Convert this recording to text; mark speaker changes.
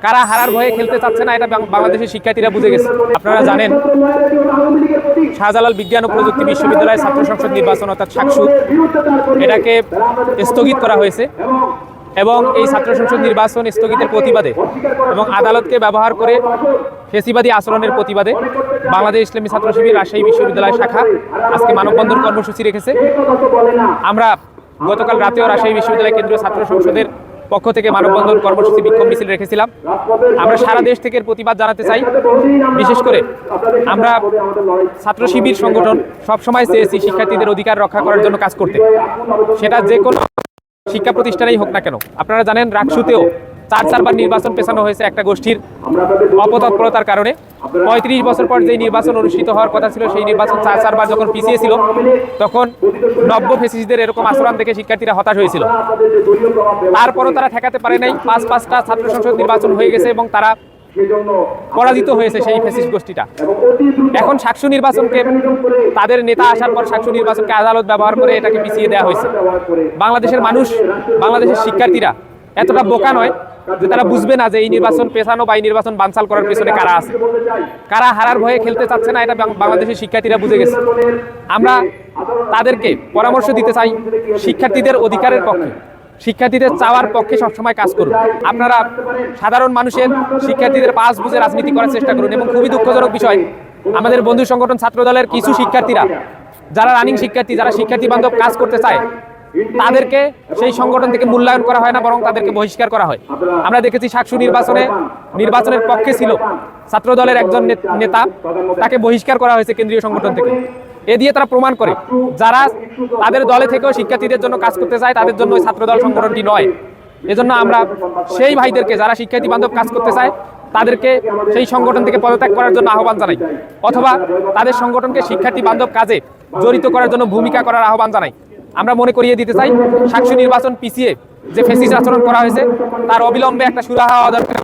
Speaker 1: কারা হারার ভয়ে খেলতে চাচ্ছে না এটা বাংলাদেশের শিক্ষার্থীরা বুঝে গেছে। আপনারা জানেন শাহজালাল বিজ্ঞান ও প্রযুক্তি বিশ্ববিদ্যালয়ের ছাত্র সংসদ নির্বাচন অর্থাৎ শাকসু এটাকে স্থগিত করা হয়েছে এবং এই ছাত্র সংসদ নির্বাচন স্থগিতের প্রতিবাদে এবং আদালতকে ব্যবহার করে ফেসিবাদী আচরণের প্রতিবাদে বাংলাদেশ ইসলামী ছাত্র শিবির রাজশাহী বিশ্ববিদ্যালয় শাখা আজকে মানববন্ধন কর্মসূচি রেখেছে। আমরা গতকাল রাতেও রাজশাহী বিশ্ববিদ্যালয় কেন্দ্রীয় ছাত্র সংসদের পক্ষ থেকে মানববন্ধন কর্মসূচি বিক্ষোভ মিছিল রেখেছিলাম। আমরা সারা দেশ থেকে প্রতিবাদ জানাতে চাই। বিশেষ করে আমরা ছাত্র শিবির সংগঠন সবসময় চেয়েছি শিক্ষার্থীদের অধিকার রক্ষা করার জন্য কাজ করতে, সেটা যে কোনো শিক্ষা প্রতিষ্ঠানেই হোক না কেন। আপনারা জানেন রাকসুতেও চারবার নির্বাচন পেছানো হয়েছে একটা গোষ্ঠীর অপতৎপরতার কারণে। ৩৫ বছর পর যে নির্বাচন অনুষ্ঠিত হওয়ার কথা ছিল সেই নির্বাচন চারবার যখন পিছিয়ে ছিল তখন নব্য ফ্যাসিস্টদের এরকম আচরণ দেখে শিক্ষার্থীরা হতাশ হয়েছিল। তারপরও তারা ঠেকাতে পারে নাই। পাঁচটা ছাত্র সংসদ নির্বাচন হয়ে গেছে এবং তারা পরাজিত হয়েছে সেই ফ্যাসিস্ট গোষ্ঠীটা। এখন শাকসু নির্বাচনকে তাদের নেতা আসার পর শাকসু নির্বাচনকে আদালত ব্যবহার করে এটাকে পিছিয়ে দেওয়া হয়েছে। বাংলাদেশের মানুষ, বাংলাদেশের শিক্ষার্থীরা এতটা বোকা নয় যে তারা বুঝবে না যে এই নির্বাচন পেছানো বা এই নির্বাচন বানচাল করার পেছনে কারা আছে। কারা হারার ভয়ে খেলতে চাচ্ছে না এটা বাংলাদেশের শিক্ষার্থীরা বুঝে গেছে। আমরা তাদেরকে পরামর্শ দিতে চাই শিক্ষার্থীদের অধিকারের পক্ষে, শিক্ষার্থীদের চাওয়ার পক্ষে সবসময় কাজ করুন। আপনারা সাধারণ মানুষের, শিক্ষার্থীদের পাশ বুঝে রাজনীতি করার চেষ্টা করুন। এবং খুবই দুঃখজনক বিষয়, আমাদের বন্ধু সংগঠন ছাত্র দলের কিছু শিক্ষার্থীরা যারা রানিং শিক্ষার্থী, যারা শিক্ষার্থী বান্ধব কাজ করতে চায় তাদেরকে সেই সংগঠন থেকে মূল্যায়ন করা হয় না, বরং তাদেরকে বহিষ্কার করা হয়। আমরা দেখেছি শাকসু নির্বাচনের পক্ষে ছিল ছাত্র দলের একজন নেতা, তাকে বহিষ্কার করা হয়েছে কেন্দ্রীয় সংগঠন থেকে। এ দিয়ে তারা প্রমাণ করে যারা তাদের দলে থেকেও শিক্ষার্থীদের জন্য কাজ করতে চায় তাদের জন্য ছাত্র দল সংগঠনটি নয়। এজন্য আমরা সেই ভাইদেরকে যারা শিক্ষার্থী বান্ধব কাজ করতে চায় তাদেরকে সেই সংগঠন থেকে পদত্যাগ করার জন্য আহ্বান জানাই, অথবা তাদের সংগঠনকে শিক্ষার্থী বান্ধব কাজে জড়িত করার জন্য ভূমিকা করার আহ্বান জানাই। আমরা মনে করিয়ে দিতে চাই শাকসু নির্বাচন পিছিয়ে যে ফ্যাসিস্ট আচরণ করা হয়েছে তার অবিলম্বে একটা সুরাহা হওয়া দরকার।